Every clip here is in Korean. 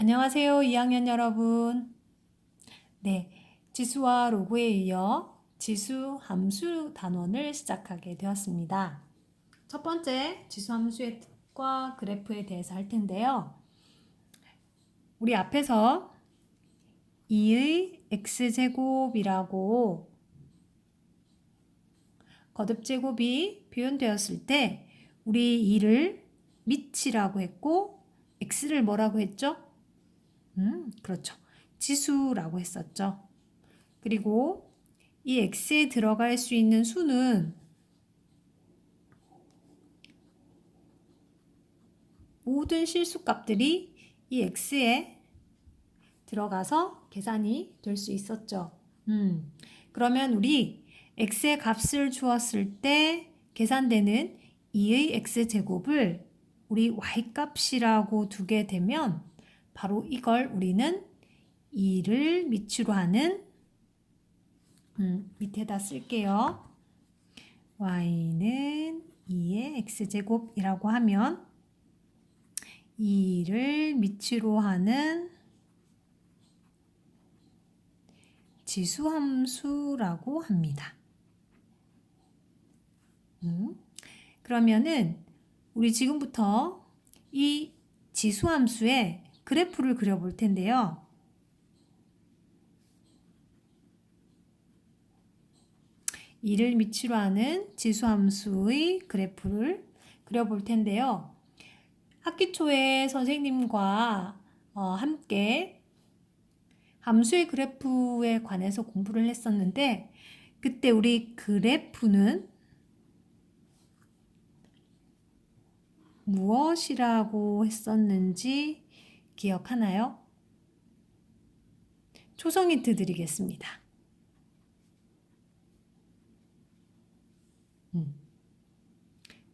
안녕하세요, 2학년 여러분. 네, 지수와 로그에 이어 지수 함수 단원을 시작하게 되었습니다. 첫 번째, 지수 함수의 뜻과 그래프에 대해서 할 텐데요. 우리 앞에서 2의 x제곱이라고 거듭제곱이 표현되었을 때 우리 2를 밑이라고 했고 x를 뭐라고 했죠? 그렇죠. 지수라고 했었죠. 그리고 이 x에 들어갈 수 있는 수는 모든 실수값들이 이 x에 들어가서 계산이 될 수 있었죠. 그러면 우리 x의 값을 주었을 때 계산되는 2의 x제곱을 우리 y값이라고 두게 되면 바로 이걸 우리는 2를 밑으로 하는 밑에다 쓸게요. y는 2의 x제곱이라고 하면 2를 밑으로 하는 지수함수라고 합니다. 그러면은 우리 지금부터 이 지수함수의 그래프를 그려볼 텐데요. 이를 밑으로 하는 지수함수의 그래프를 그려볼 텐데요. 학기 초에 선생님과 함께 함수의 그래프에 관해서 공부를 했었는데 그때 우리 그래프는 무엇이라고 했었는지 기억하나요? 초성 힌트 드리겠습니다.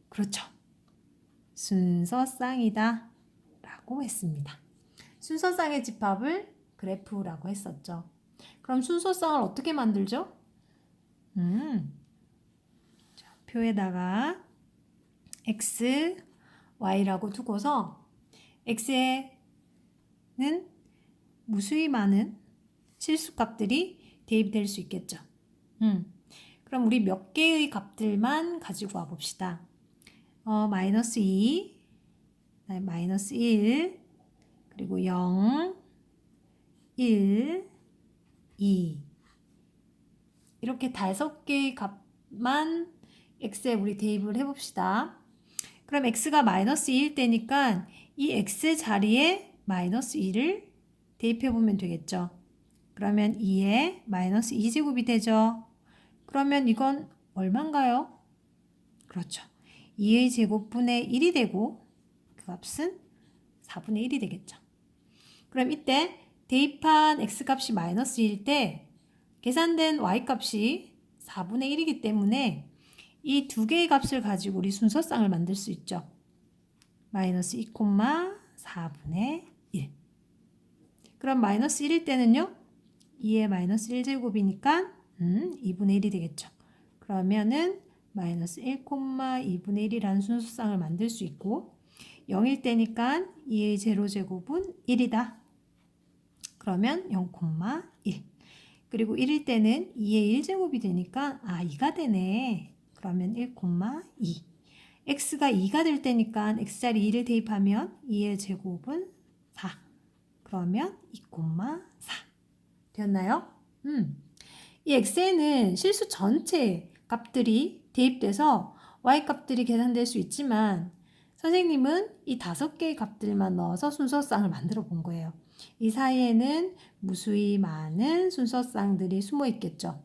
그렇죠. 순서쌍이다 라고 했습니다. 순서쌍의 집합을 그래프라고 했었죠. 그럼 순서쌍을 어떻게 만들죠? 자, 표에다가 x, y라고 두고서 x에는 무수히 많은 실수값들이 대입될 수 있겠죠. 그럼 우리 몇 개의 값들만 가지고 와 봅시다. 마이너스 2, 마이너스 1, 그리고 0, 1, 2 이렇게 5개의 값만 x에 우리 대입을 해봅시다. 그럼 x가 마이너스 2일 때니까 이 x 자리에 마이너스 2를 대입해보면 되겠죠. 그러면 2에 마이너스 2제곱이 되죠. 그러면 이건 얼마인가요? 그렇죠. 2의 제곱분의 1이 되고 그 값은 4분의 1이 되겠죠. 그럼 이때 대입한 x값이 마이너스 2일 때 계산된 y값이 4분의 1이기 때문에 이 두 개의 값을 가지고 우리 순서쌍을 만들 수 있죠. 마이너스 2, 4분의 1. 그럼 마이너스 1일 때는요. 2의 마이너스 1제곱이니까 2분의 1이 되겠죠. 그러면은 마이너스 1, 2분의 1이라는 순서쌍을 만들 수 있고 0일 때니까 2의 제로제곱은 1이다. 그러면 0,1. 그리고 1일 때는 2의 1제곱이 되니까 2가 되네. 그러면 1,2. x가 2가 될 때니까 x자리 2를 대입하면 2의 제곱은 4. 그러면 2,4. 되었나요? 이 x에는 실수 전체 값들이 대입돼서 y값들이 계산될 수 있지만 선생님은 이 5개의 값들만 넣어서 순서쌍을 만들어 본 거예요. 이 사이에는 무수히 많은 순서쌍들이 숨어 있겠죠.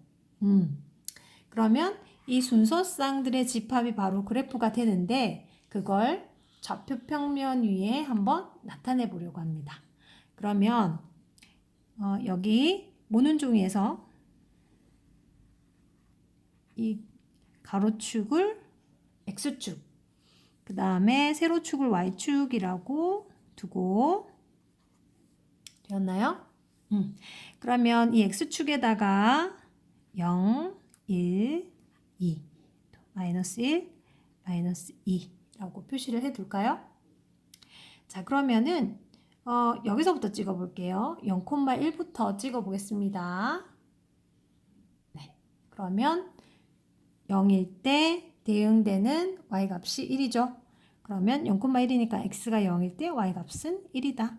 그러면 이 순서쌍들의 집합이 바로 그래프가 되는데 그걸 좌표 평면 위에 한번 나타내 보려고 합니다. 그러면 여기 모눈 종이에서 이 가로축을 x축, 그 다음에 세로축을 y축이라고 두고 되었나요? 그러면 이 x축에다가 0, 1, 2, 마이너스 1, 마이너스 2라고 표시를 해둘까요? 자, 그러면은 여기서부터 찍어볼게요. 0,1부터 찍어보겠습니다. 네, 그러면 0일 때 대응되는 y값이 1이죠. 그러면 0,1이니까 x가 0일 때 y값은 1이다.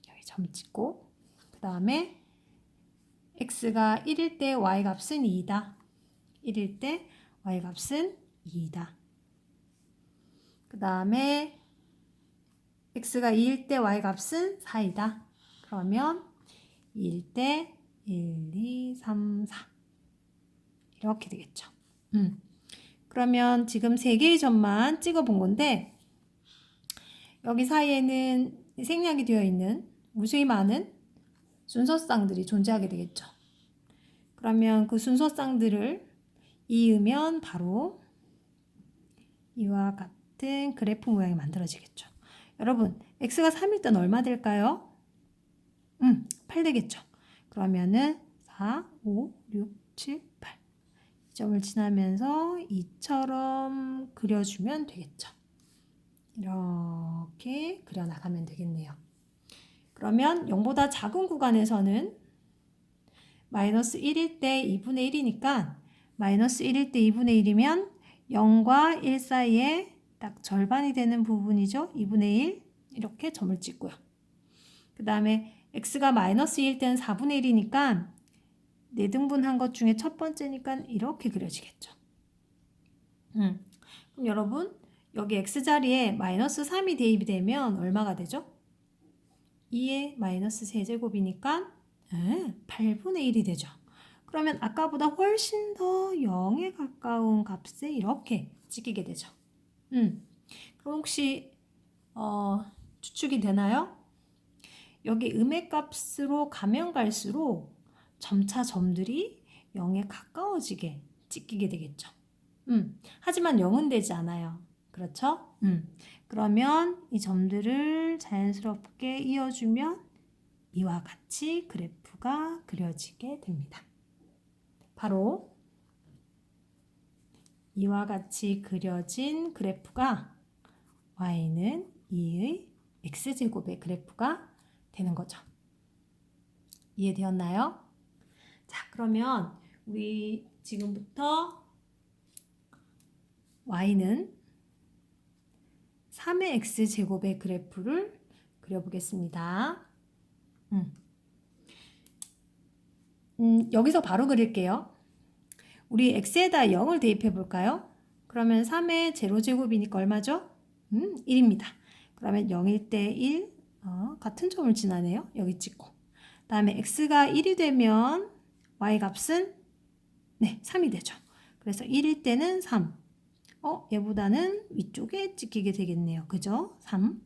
여기 점 찍고 그 다음에 x가 1일 때 y값은 2이다. 1일 때 y값은 2이다. 그 다음에 x가 2일 때 y값은 4이다. 그러면 2일 때 1, 2, 3, 4 이렇게 되겠죠. 그러면 지금 3개의 점만 찍어 본 건데 여기 사이에는 생략이 되어 있는 무수히 많은 순서쌍들이 존재하게 되겠죠. 그러면 그 순서쌍들을 이으면 바로 이와 같은 그래프 모양이 만들어지겠죠. 여러분, x가 3일 때는 얼마 될까요? 8 되겠죠. 그러면은 4, 5, 6, 7, 8 이 점을 지나면서 이처럼 그려주면 되겠죠. 이렇게 그려나가면 되겠네요. 그러면 0보다 작은 구간에서는 마이너스 1일 때 2분의 1이니까 마이너스 1일 때 2분의 1이면 0과 1 사이에 딱 절반이 되는 부분이죠. 2분의 1 이렇게 점을 찍고요. 그 다음에 x가 마이너스 2일 때는 4분의 1이니까 4등분한 것 중에 첫 번째니까 이렇게 그려지겠죠. 그럼 여러분 여기 x자리에 마이너스 3이 대입이 되면 얼마가 되죠? 2의 마이너스 세제곱이니까 8분의 1이 되죠. 그러면 아까보다 훨씬 더 0에 가까운 값에 이렇게 찍히게 되죠. 그럼 혹시 추측이 되나요? 여기 음의 값으로 가면 갈수록 점차 점들이 0에 가까워지게 찍히게 되겠죠. 하지만 0은 되지 않아요. 그렇죠? 그러면 이 점들을 자연스럽게 이어주면 이와 같이 그래프가 그려지게 됩니다. 바로 이와 같이 그려진 그래프가 y는 2의 x제곱의 그래프가 되는 거죠. 이해되었나요? 자, 그러면 우리 지금부터 y는 3의 x제곱의 그래프를 그려보겠습니다. 여기서 바로 그릴게요. 우리 x에다 0을 대입해 볼까요? 그러면 3의 제로제곱이니까 얼마죠? 1입니다. 그러면 0일 때 1, 같은 점을 지나네요. 여기 찍고. 다음에 x가 1이 되면 y값은 3이 되죠. 그래서 1일 때는 3. 얘보다는 위쪽에 찍히게 되겠네요. 그죠? 3.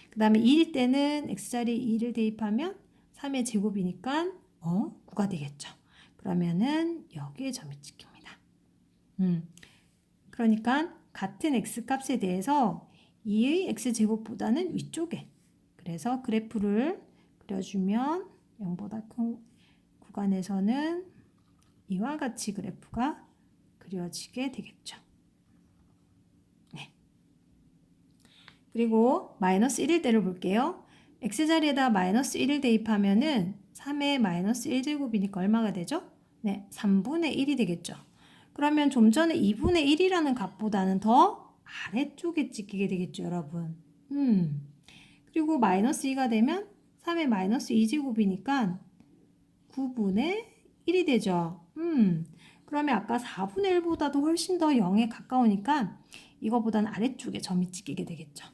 그 다음에 2일 때는 x자리에 2를 대입하면 3의 제곱이니까 9가 되겠죠. 그러면은 여기에 점이 찍힙니다. 그러니까 같은 x값에 대해서 2의 x제곱보다는 위쪽에. 그래서 그래프를 그려주면 0보다 큰 구간에서는 이와 같이 그래프가 그려지게 되겠죠. 그리고 마이너스 1일 때를 볼게요. x자리에다 마이너스 1을 대입하면은 3의 마이너스 1제곱이니까 얼마가 되죠? 3분의 1이 되겠죠. 그러면 좀 전에 2분의 1이라는 값보다는 더 아래쪽에 찍히게 되겠죠, 여러분. 그리고 마이너스 2가 되면 3의 마이너스 2제곱이니까 9분의 1이 되죠. 그러면 아까 4분의 1보다도 훨씬 더 0에 가까우니까 이거보다는 아래쪽에 점이 찍히게 되겠죠.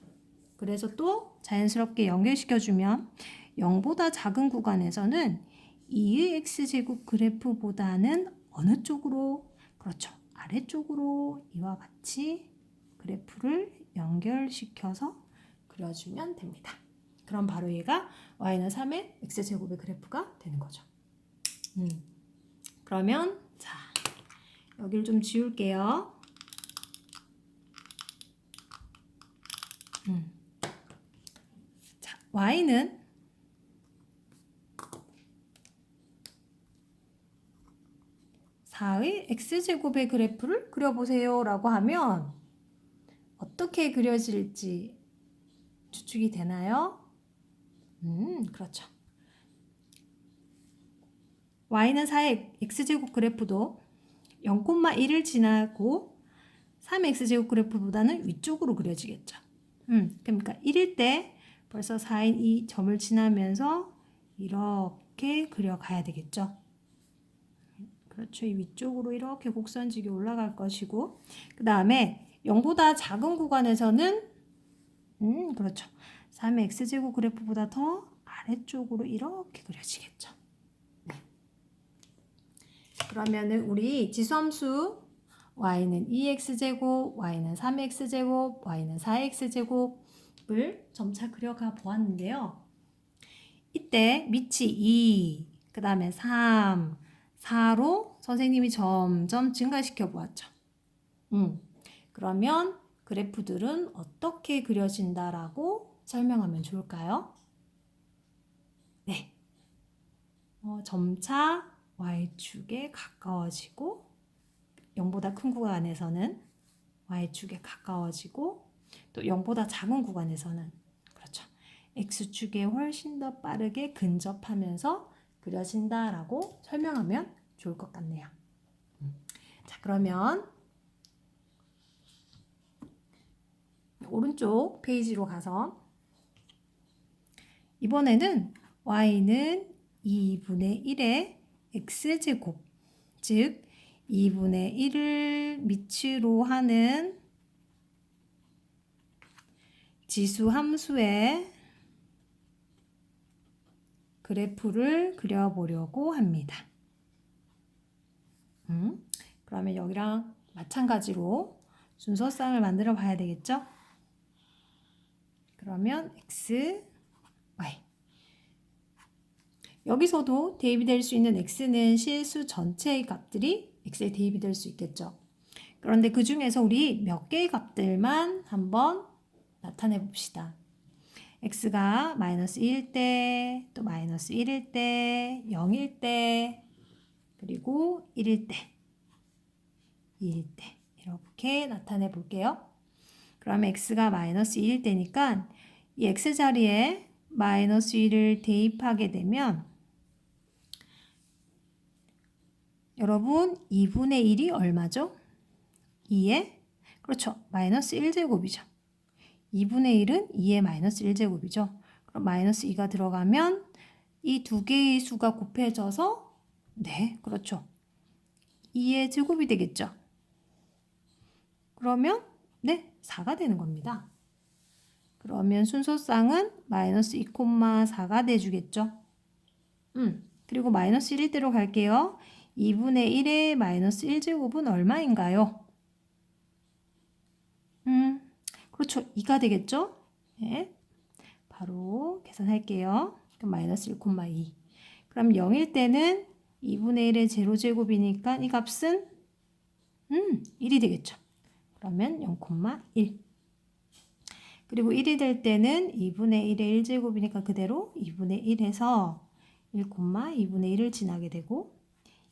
그래서 또 자연스럽게 연결시켜주면 0보다 작은 구간에서는 2의 x제곱 그래프보다는 어느 쪽으로? 그렇죠. 아래쪽으로 이와 같이 그래프를 연결시켜서 그려주면 됩니다. 그럼 바로 얘가 y는 3의 x제곱의 그래프가 되는 거죠. 그러면 자 여기를 좀 지울게요. 자, y는 4의 x제곱의 그래프를 그려보세요 라고 하면 어떻게 그려질지 추측이 되나요? 그렇죠. y는 4의 x제곱 그래프도 0,1을 지나고 3x제곱 그래프보다는 위쪽으로 그려지겠죠. 그러니까 1일 때 벌써 4인 이 점을 지나면서 이렇게 그려가야 되겠죠. 그렇죠. 이 위쪽으로 이렇게 곡선지기 올라갈 것이고, 그 다음에 0보다 작은 구간에서는 그렇죠. 3의 x제곱 그래프보다 더 아래쪽으로 이렇게 그려지겠죠. 네. 그러면은 우리 지수함수 y는 2x제곱, y는 3x제곱, y는 4x제곱을 점차 그려가 보았는데요. 이때 밑이 2, 그 다음에 3, 4로 선생님이 점점 증가시켜 보았죠. 그러면 그래프들은 어떻게 그려진다라고 설명하면 좋을까요? 네. 점차 y축에 가까워지고 0보다 큰 구간에서는 y축에 가까워지고 또 0보다 작은 구간에서는 그렇죠. x축에 훨씬 더 빠르게 근접하면서 그려진다라고 설명하면 좋을 것 같네요. 자, 그러면 오른쪽 페이지로 가서 이번에는 y는 2분의 1의 x제곱, 즉 2분의 1을 밑으로 하는 지수 함수의 그래프를 그려보려고 합니다. 그러면 여기랑 마찬가지로 순서쌍을 만들어 봐야 되겠죠? 그러면 x, y. 여기서도 대입이 될 수 있는 x는 실수 전체의 값들이 x에 대입이 될 수 있겠죠. 그런데 그 중에서 우리 몇 개의 값들만 한번 나타내 봅시다. x가 마이너스 1일 때, 또 마이너스 1일 때, 0일 때, 그리고 1일 때, 2일 때 이렇게 나타내 볼게요. 그러면 x가 마이너스 2일 때니까 이 x자리에 마이너스 1을 대입하게 되면 여러분 2분의 1이 얼마죠? 2에 그렇죠. 마이너스 1제곱이죠. 2분의 1은 2의 마이너스 1제곱이죠. 그럼 마이너스 2가 들어가면 이 두 개의 수가 곱해져서 네, 그렇죠. 2의 제곱이 되겠죠. 그러면 네, 4가 되는 겁니다. 그러면 순서쌍은 마이너스 2,4가 돼주겠죠. 그리고 마이너스 1일 대로 갈게요. 2분의 1의 마이너스 1제곱은 얼마인가요? 그렇죠. 2가 되겠죠? 네. 바로 계산할게요. 그럼 마이너스 1,2. 그럼 0일 때는 2분의 1의 제로제곱이니까 이 값은 1이 되겠죠. 그러면 0,1. 그리고 1이 될 때는 2분의 1의 1제곱이니까 그대로 2분의 1에서 1,2분의 1을 지나게 되고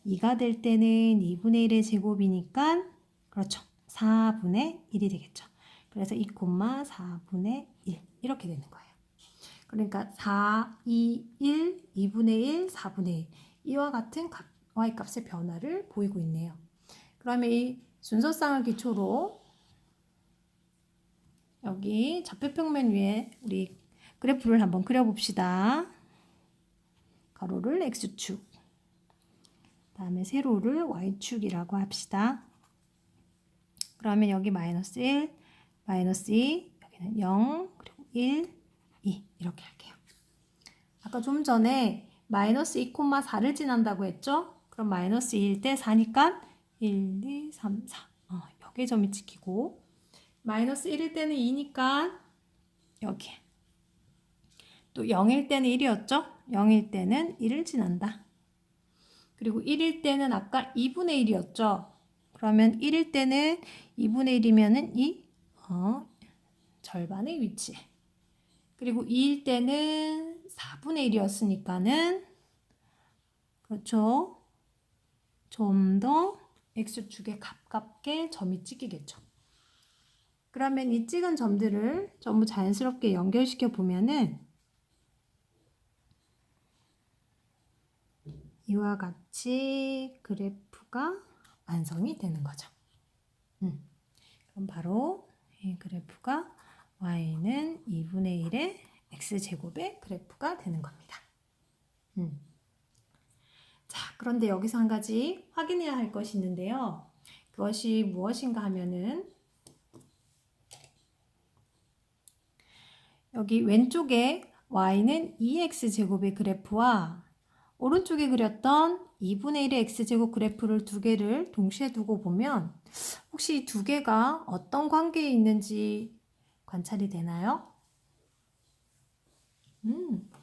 2가 될 때는 2분의 1의 제곱이니까 그렇죠. 4분의 1이 되겠죠. 그래서 2,4분의 1 이렇게 되는 거예요. 그러니까 4, 2, 1, 2분의 1, 4분의 1 이와 같은 y값의 변화를 보이고 있네요. 그러면 이 순서쌍을 기초로 여기 좌표평면 위에 우리 그래프를 한번 그려봅시다. 가로를 x축, 다음에 세로를 y축이라고 합시다. 그러면 여기 마이너스 1, 마이너스 2, 여기는 0, 그리고 1, 2 이렇게 할게요. 아까 좀 전에 마이너스 2,4를 지난다고 했죠? 그럼 마이너스 2일 때 4니까 1, 2, 3, 4 여기에 점이 찍히고 마이너스 1일 때는 2니까 여기 또 0일 때는 1이었죠? 0일 때는 1을 지난다. 그리고 1일 때는 아까 2분의 1이었죠? 그러면 1일 때는 2분의 1이면은 이 절반의 위치에. 그리고 2일 때는 4분의 1이었으니까는 그렇죠? 좀 더 x축에 가깝게 점이 찍히겠죠. 그러면 이 찍은 점들을 전부 자연스럽게 연결시켜 보면은 이와 같이 그래프가 완성이 되는 거죠. 그럼 바로 이 그래프가 y는 2분의 1의 x제곱의 그래프가 되는 겁니다. 자, 그런데 여기서 한 가지 확인해야 할 것이 있는데요. 그것이 무엇인가 하면은 여기 왼쪽에 y는 2x제곱의 그래프와 오른쪽에 그렸던 2분의 1의 x제곱 그래프를 두 개를 동시에 두고 보면 혹시 이 두 개가 어떤 관계에 있는지 관찰이 되나요?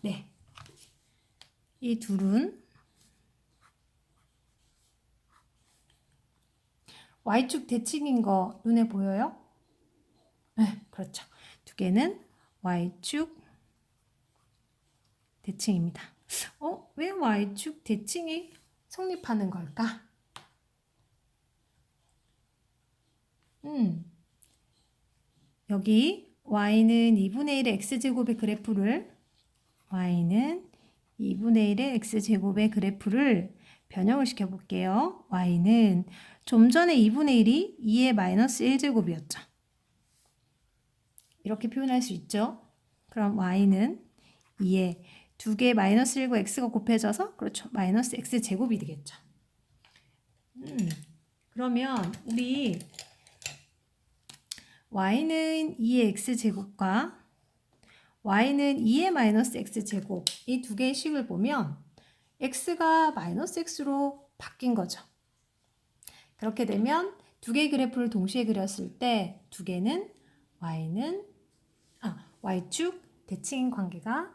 네. 이 둘은 y축 대칭인 거 눈에 보여요? 네, 그렇죠. 두 개는 y축 대칭입니다. 왜 y축 대칭이 성립하는 걸까? 여기 y는 2분의 1의 x제곱의 그래프를 y는 2분의 1의 x제곱의 그래프를 변형을 시켜볼게요. y는 좀 전에 2분의 1이 2의 마이너스 1제곱이었죠. 이렇게 표현할 수 있죠. 그럼 y는 2에 두 개 마이너스 1과 x가 곱해져서 그렇죠. 마이너스 x제곱이 되겠죠. 그러면 우리 y는 2의 x제곱과 y는 2의 마이너스 x제곱 이 두 개의 식을 보면 x가 마이너스 x로 바뀐 거죠. 그렇게 되면 두 개의 그래프를 동시에 그렸을 때 두 개는 y축 대칭 관계가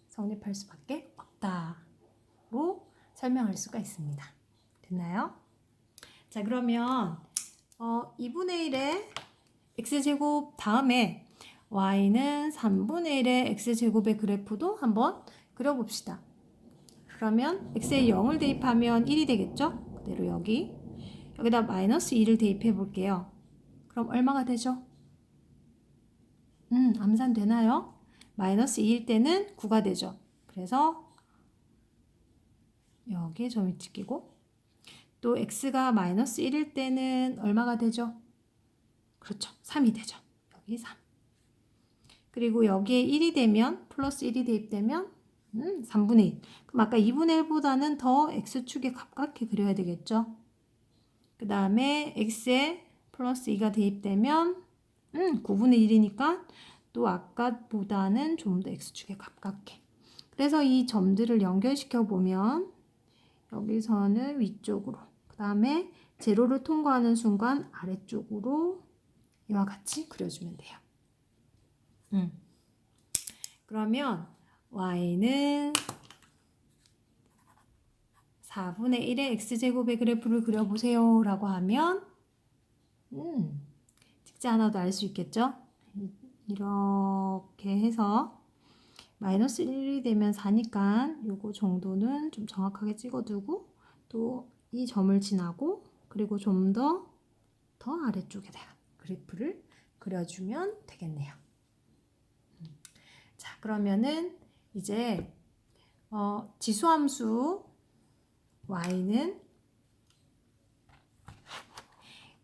성립할 수밖에 없다로 설명할 수가 있습니다. 됐나요? 자, 그러면 2분의 1의 x제곱 다음에 y는 3분의 1의 x제곱의 그래프도 한번 그려봅시다. 그러면 x에 0을 대입하면 1이 되겠죠? 그대로 여기다 마이너스 2를 대입해 볼게요. 그럼 얼마가 되죠? 암산되나요? 마이너스 2일 때는 9가 되죠. 그래서 여기에 점이 찍히고 또 x가 마이너스 1일 때는 얼마가 되죠? 그렇죠. 3이 되죠. 여기 3. 그리고 여기에 1이 되면 플러스 1이 대입되면 3분의 1. 그럼 아까 2분의 1보다는 더 x축에 가깝게 그려야 되겠죠. 그 다음에 x에 플러스 2가 대입되면 9분의 1이니까 또 아까보다는 좀 더 x축에 가깝게. 그래서 이 점들을 연결시켜 보면 여기서는 위쪽으로, 그 다음에 제로를 통과하는 순간 아래쪽으로 이와 같이 그려주면 돼요. 그러면 y는 4분의 1의 x제곱의 그래프를 그려보세요 라고 하면 찍지 않아도 알 수 있겠죠? 이렇게 해서 마이너스 1이 되면 4니까 요거 정도는 좀 정확하게 찍어두고 또 이 점을 지나고 그리고 좀 더 아래쪽에다가 그래프를 그려주면 되겠네요. 자, 그러면은 이제 지수함수 y는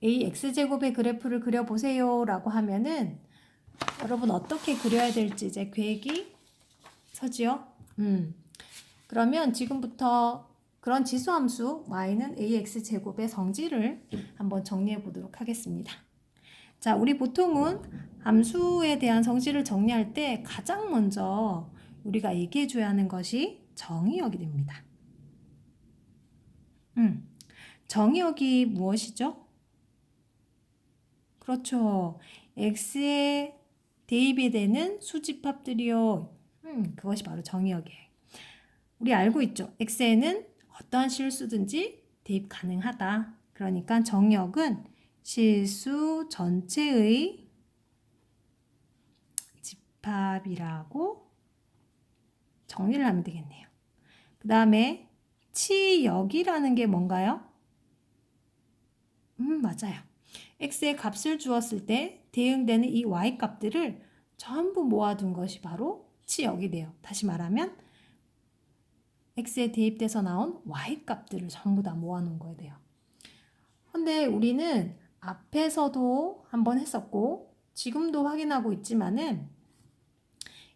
ax제곱의 그래프를 그려보세요 라고 하면은 여러분 어떻게 그려야 될지 이제 계획이 서지요? 그러면 지금부터 그런 지수함수 y는 ax제곱의 성질을 한번 정리해 보도록 하겠습니다. 자, 우리 보통은 함수에 대한 성질을 정리할 때 가장 먼저 우리가 얘기해 줘야 하는 것이 정의역이 됩니다. 정의역이 무엇이죠? 그렇죠. x에 대입이 되는 수집합들이요. 그것이 바로 정의역이에요. 우리 알고 있죠? x에는 어떠한 실수든지 대입 가능하다. 그러니까 정의역은 실수 전체의 집합이라고 정리를 하면 되겠네요. 그 다음에 치역이라는 게 뭔가요? 맞아요. x의 값을 주었을 때 대응되는 이 y 값들을 전부 모아둔 것이 바로 치역이 돼요. 다시 말하면 x에 대입돼서 나온 y 값들을 전부 다 모아놓은 거야 돼요. 근데 우리는 앞에서도 한번 했었고 지금도 확인하고 있지만은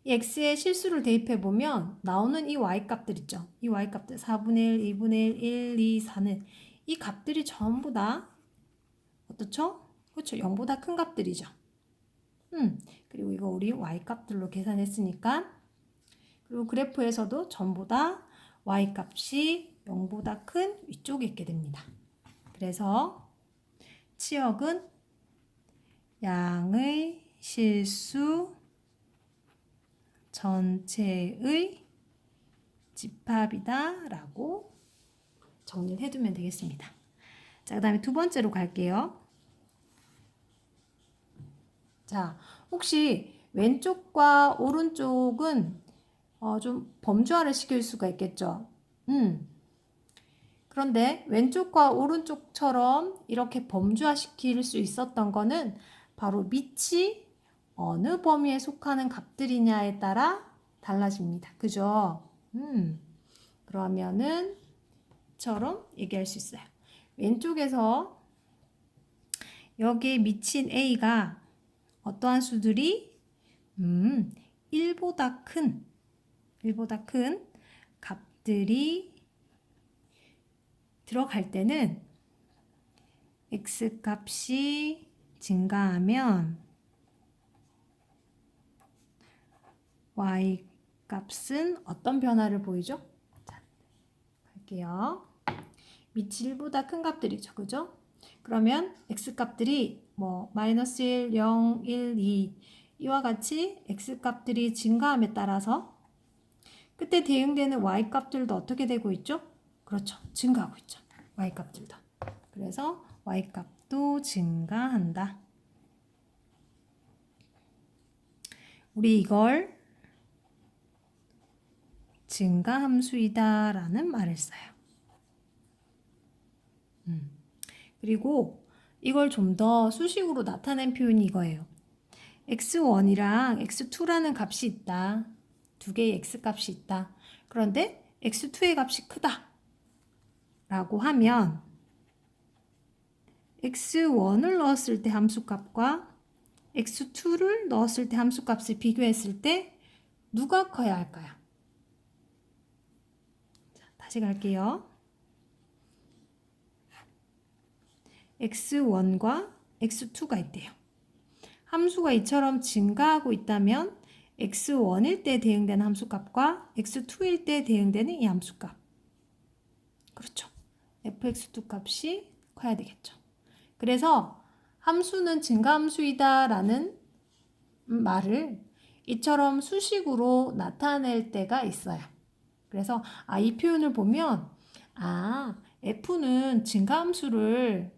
이 x에 실수를 대입해 보면 나오는 이 y 값들 있죠. 이 y 값들 4분의 1, 2분의 1, 1, 2, 4는 이 값들이 전부 다 어떻죠? 그렇죠. 0보다 큰 값들이죠. 그리고 이거 우리 y 값들로 계산했으니까 그리고 그래프에서도 전부 다 y 값이 0보다 큰 위쪽에 있게 됩니다. 그래서 치역은 양의 실수 전체의 집합이다 라고 정리를 해두면 되겠습니다. 자, 그 다음에 두 번째로 갈게요. 자, 혹시 왼쪽과 오른쪽은 좀 범주화를 시킬 수가 있겠죠. 그런데 왼쪽과 오른쪽처럼 이렇게 범주화 시킬 수 있었던 거는 바로 밑이 어느 범위에 속하는 값들이냐에 따라 달라집니다. 그죠? 그러면은 처럼 얘기할 수 있어요. 왼쪽에서 여기에 미친 A가 어떠한 수들이 1보다 큰 값들이 들어갈 때는 x 값이 증가하면 y 값은 어떤 변화를 보이죠? 자, 갈게요. 밑이 1보다 큰 값들이죠. 그죠? 그러면 x 값들이 뭐 마이너스 1, 0, 1, 2 이와 같이 x 값들이 증가함에 따라서 그때 대응되는 y 값들도 어떻게 되고 있죠? 그렇죠. 증가하고 있죠. y 값들도. 그래서 y 값도 증가한다. 우리 이걸 증가함수이다 라는 말을 써요. 그리고 이걸 좀 더 수식으로 나타낸 표현이 이거예요. x1이랑 x2라는 값이 있다. 두 개의 x 값이 있다. 그런데 x2의 값이 크다. 라고 하면 x1을 넣었을 때 함수값과 x2를 넣었을 때 함수값을 비교했을 때 누가 커야 할까요? 자, 다시 갈게요. x1과 x2가 있대요. 함수가 이처럼 증가하고 있다면 x1일 때 대응되는 함수값과 x2일 때 대응되는 이 함수값. 그렇죠. fx2 값이 커야 되겠죠. 그래서 함수는 증가함수이다 라는 말을 이처럼 수식으로 나타낼 때가 있어요. 그래서 이 표현을 보면 f는 증가함수를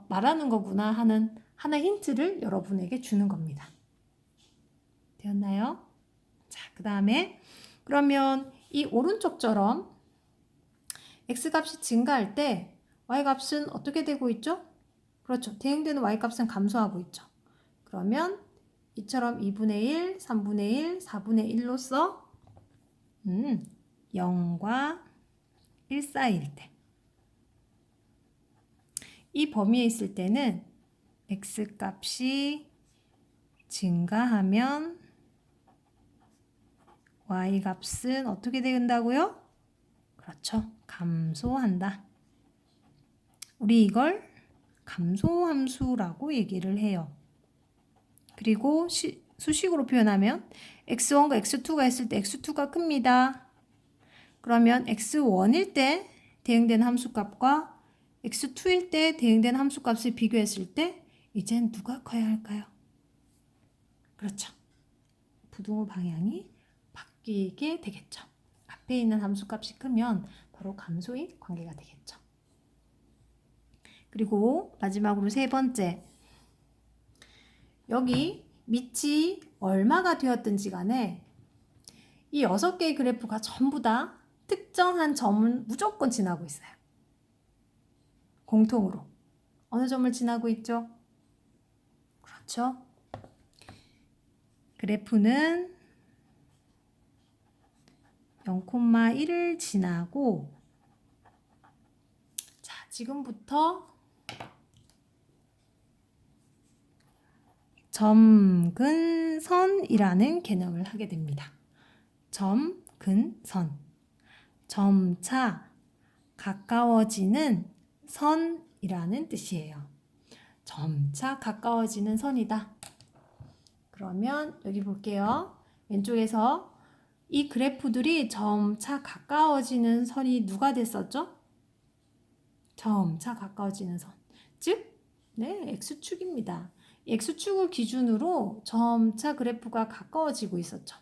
말하는 거구나 하는 하나의 힌트를 여러분에게 주는 겁니다. 되었나요? 자, 그 다음에 그러면 이 오른쪽처럼 x값이 증가할 때 y값은 어떻게 되고 있죠? 그렇죠. 대응되는 y값은 감소하고 있죠. 그러면 이처럼 2분의 1, 3분의 1, 4분의 1로서 0과 1 사이일 때 이 범위에 있을 때는 x값이 증가하면 y값은 어떻게 된다고요? 그렇죠. 감소한다. 우리 이걸 감소함수라고 얘기를 해요. 그리고 수식으로 표현하면 x1과 x2가 있을 때 x2가 큽니다. 그러면 x1일 때 대응되는 함수값과 x2일 때 대응되는 함수값을 비교했을 때 이젠 누가 커야 할까요? 그렇죠. 부등호 방향이 바뀌게 되겠죠. 앞에 있는 함수값이 크면 바로 감소인 관계가 되겠죠. 그리고 마지막으로 세 번째, 여기 밑이 얼마가 되었든지 간에 이 6개의 그래프가 전부 다 특정한 점을 무조건 지나고 있어요. 공통으로. 어느 점을 지나고 있죠? 그렇죠. 그래프는 0,1을 지나고 자, 지금부터 점근선이라는 개념을 하게 됩니다. 점근선. 점차 가까워지는 선이라는 뜻이에요. 점차 가까워지는 선이다. 그러면 여기 볼게요. 왼쪽에서 이 그래프들이 점차 가까워지는 선이 누가 됐었죠? 점차 가까워지는 선. 즉, 네, X축입니다. X축을 기준으로 점차 그래프가 가까워지고 있었죠.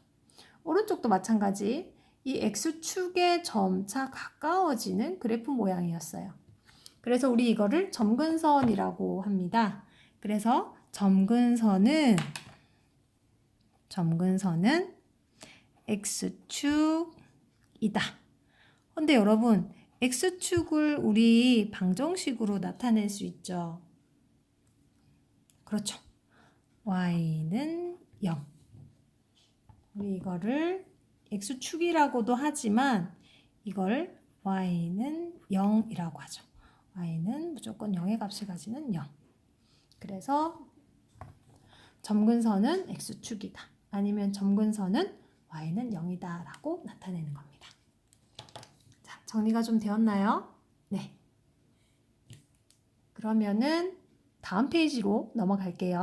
오른쪽도 마찬가지. 이 X축에 점차 가까워지는 그래프 모양이었어요. 그래서 우리 이거를 점근선이라고 합니다. 그래서 점근선은 X축이다. 근데 여러분, X축을 우리 방정식으로 나타낼 수 있죠. 그렇죠. Y는 0. 우리 이거를 X축이라고도 하지만 이걸 Y는 0이라고 하죠. Y는 무조건 0의 값을 가지는 0. 그래서 점근선은 X축이다. 아니면 점근선은 Y는 0이다 라고 나타내는 겁니다. 자, 정리가 좀 되었나요? 네. 그러면은 다음 페이지로 넘어갈게요.